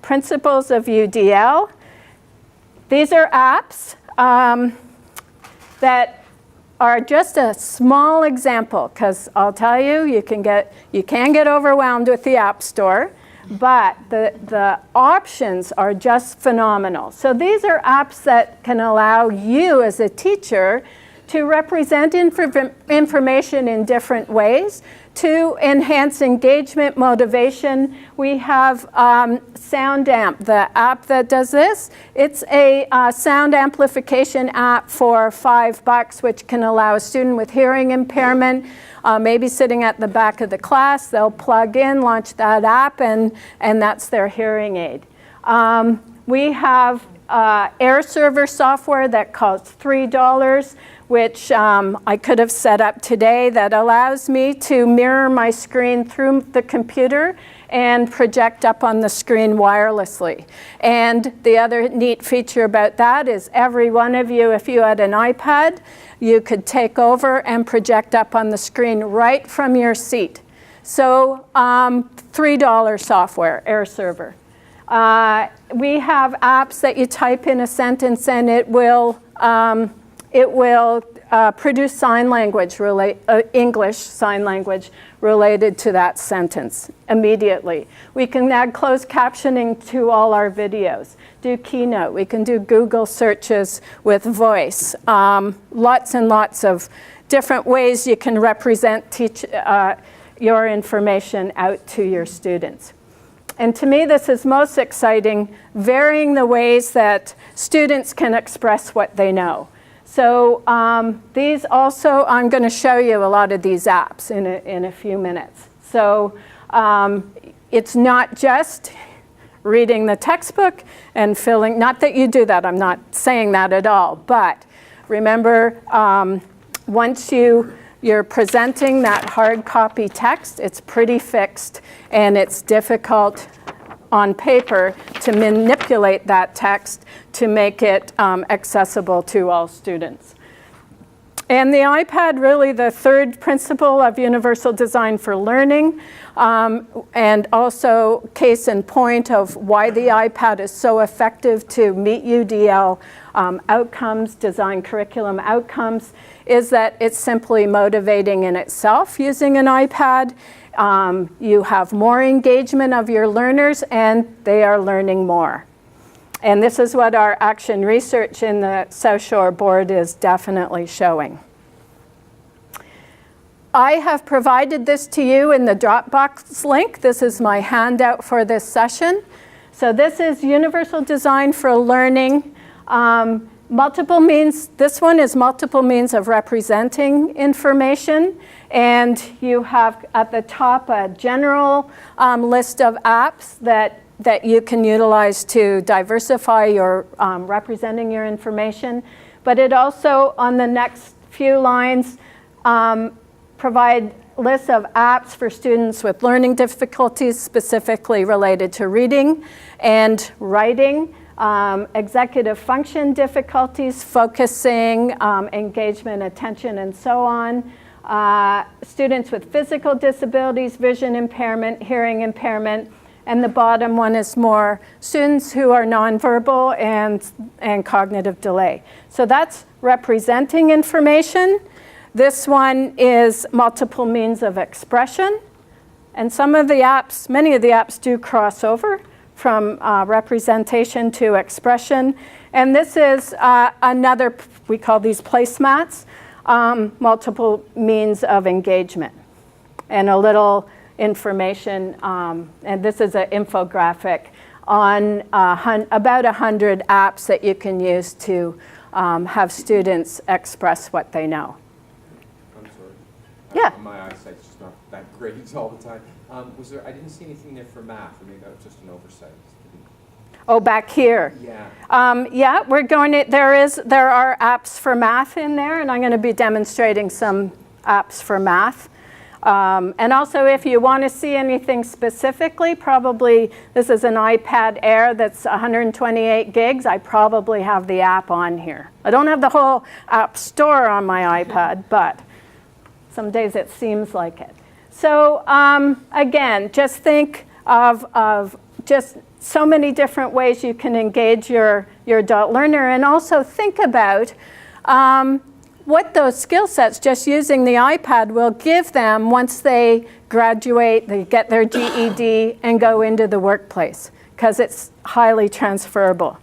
principles of UDL. These are apps that are just a small example, because I'll tell you, you can get overwhelmed with the App Store, but the options are just phenomenal. So these are apps that can allow you as a teacher to represent information in different ways, to enhance engagement, motivation. We have Sound Amp, the app that does this. It's a sound amplification app for $5, which can allow a student with hearing impairment, maybe sitting at the back of the class, they'll plug in, launch that app, and that's their hearing aid. We have Air Server software that costs $3, which I could have set up today, that allows me to mirror my screen through the computer and project up on the screen wirelessly. And the other neat feature about that is every one of you, if you had an iPad, you could take over and project up on the screen right from your seat. So $3 software, Air Server. We have apps that you type in a sentence and it will produce sign language, English sign language related to that sentence immediately. We can add closed captioning to all our videos, do Keynote. We can do Google searches with voice. Lots and lots of different ways you can represent your information out to your students. And to me, this is most exciting, varying the ways that students can express what they know. So these also, I'm going to show you a lot of these apps in a few minutes. So it's not just reading the textbook and filling, not that you do that, I'm not saying that at all, but remember, once you're presenting that hard copy text, it's pretty fixed and it's difficult on paper to manipulate that text to make it accessible to all students. And the iPad, really the third principle of universal design for learning, and also case in point of why the iPad is so effective to meet UDL outcomes, design curriculum outcomes, is that it's simply motivating in itself using an iPad. You have more engagement of your learners and they are learning more. And this is what our action research in the South Shore board is definitely showing. I have provided this to you in the Dropbox link. This is my handout for this session. So this is universal design for learning. Multiple means, this one is multiple means of representing information. And you have at the top a general list of apps that you can utilize to diversify your representing your information. But it also, on the next few lines, provide lists of apps for students with learning difficulties specifically related to reading and writing, executive function difficulties, focusing, engagement, attention, and so on. Students with physical disabilities, vision impairment, hearing impairment, and the bottom one is more students who are nonverbal and cognitive delay. So that's representing information. This one is multiple means of expression. And some of the apps, many of the apps do cross over from representation to expression. And this is another, we call these placemats, multiple means of engagement. And a little information, and this is an infographic on about 100 apps that you can use to have students express what they know. I'm sorry. Yeah. My eyesight's just not that great all the time. Was there? I didn't see anything there for math. Or maybe that was just an oversight. Oh, back here. Yeah. Yeah, we're going to. There are apps for math in there, and I'm going to be demonstrating some apps for math. And also, if you want to see anything specifically, probably this is an iPad Air that's 128 gigs. I probably have the app on here. I don't have the whole app store on my iPad, but some days it seems like it. So again, just think of just so many different ways you can engage your adult learner, and also think about what those skill sets just using the iPad will give them once they graduate, they get their GED and go into the workplace, because it's highly transferable.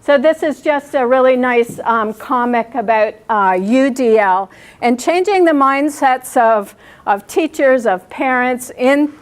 So this is just a really nice comic about UDL and changing the mindsets of teachers, of parents, and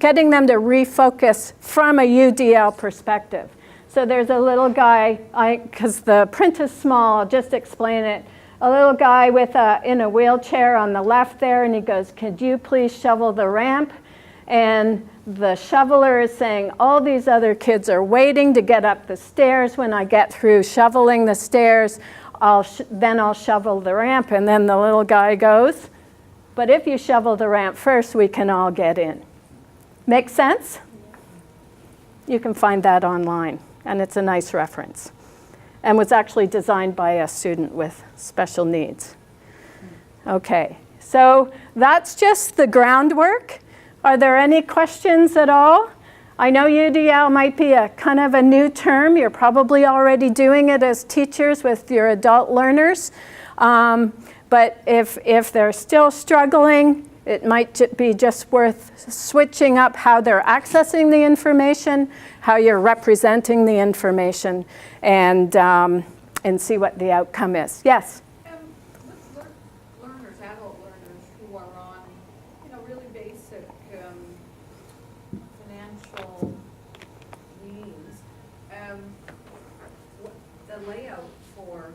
getting them to refocus from a UDL perspective. So there's a little guy, because the print is small, I'll just explain it. A little guy in a wheelchair on the left there, and he goes, "Could you please shovel the ramp?" And the shoveler is saying, "All these other kids are waiting to get up the stairs. When I get through shoveling the stairs, then I'll shovel the ramp." And then the little guy goes, "But if you shovel the ramp first, we can all get in." Make sense? You can find that online, and it's a nice reference, and was actually designed by a student with special needs. Okay, so that's just the groundwork. Are there any questions at all? I know UDL might be a kind of a new term. You're probably already doing it as teachers with your adult learners. But if they're still struggling, it might be just worth switching up how they're accessing the information, how you're representing the information, and see what the outcome is. Yes? With learners, adult learners who are on, really basic financial needs, the layout for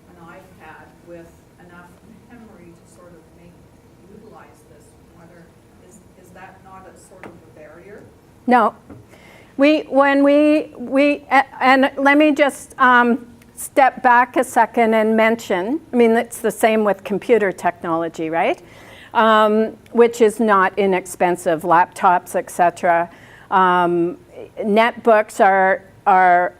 an iPad with enough memory to sort of utilize this, whether is that not a sort of a barrier? No. And let me just step back a second and mention, it's the same with computer technology, right? Which is not inexpensive, laptops, etc. Netbooks are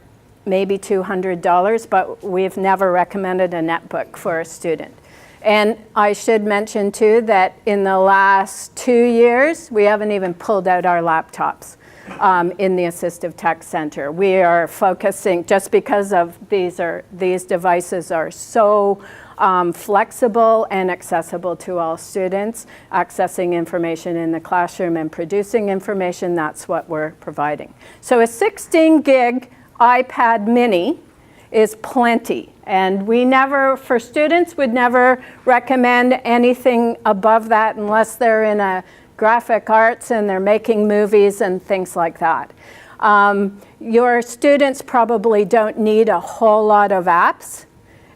maybe $200, but we've never recommended a netbook for a student. And I should mention too that in the last 2 years, we haven't even pulled out our laptops in the Assistive Tech Center. We are focusing, just because of these devices are so flexible and accessible to all students, accessing information in the classroom and producing information, that's what we're providing. So a 16 gig iPad mini is plenty. And we never, for students, would never recommend anything above that unless they're in a graphic arts and they're making movies and things like that. Your students probably don't need a whole lot of apps,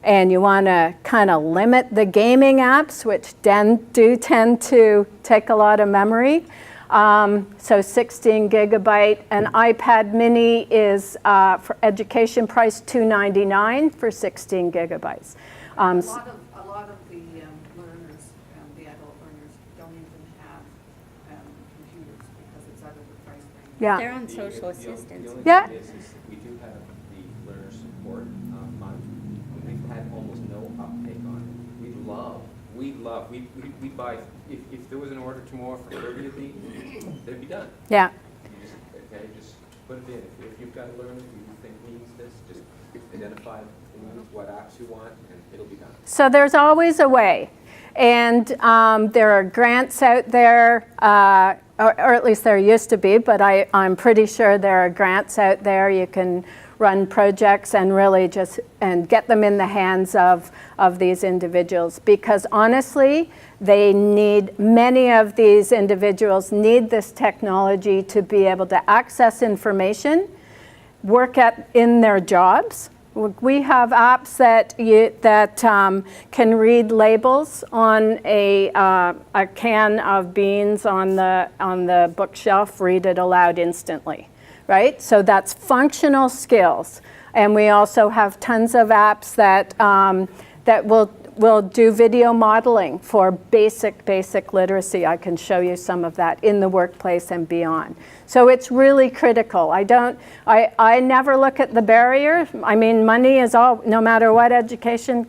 and you want to kind of limit the gaming apps, which do tend to take a lot of memory. So 16 gigabyte. An iPad mini is, for education price, $299 for 16 gigabytes. A lot of the learners, the adult learners, don't even have computers because it's out of the price range. Yeah. They're on social assistance. The only Yeah. thing is we do have the learner support fund, and we've had almost no uptake on it. We buy, if there was an order tomorrow for 30 of these, they'd be done. Yeah. Just put it in. If you've got a learner who you think needs this, just identify what apps you want, and it'll be done. So there's always a way. And there are grants out there, or at least there used to be, but I'm pretty sure there are grants out there. You can run projects and really just get them in the hands of these individuals, because honestly, many of these individuals need this technology to be able to access information, work in their jobs. We have apps that can read labels on a can of beans on the bookshelf, read it aloud instantly, right? So that's functional skills. And we also have tons of apps that will do video modeling for basic literacy. I can show you some of that in the workplace and beyond. So it's really critical. I never look at the barrier. Money is all, no matter what education,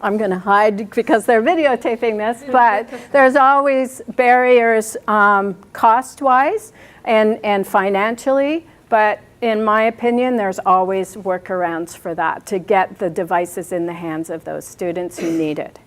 I'm going to hide because they're videotaping this, but there's always barriers cost-wise and financially, but in my opinion, there's always workarounds for that to get the devices in the hands of those students who need it.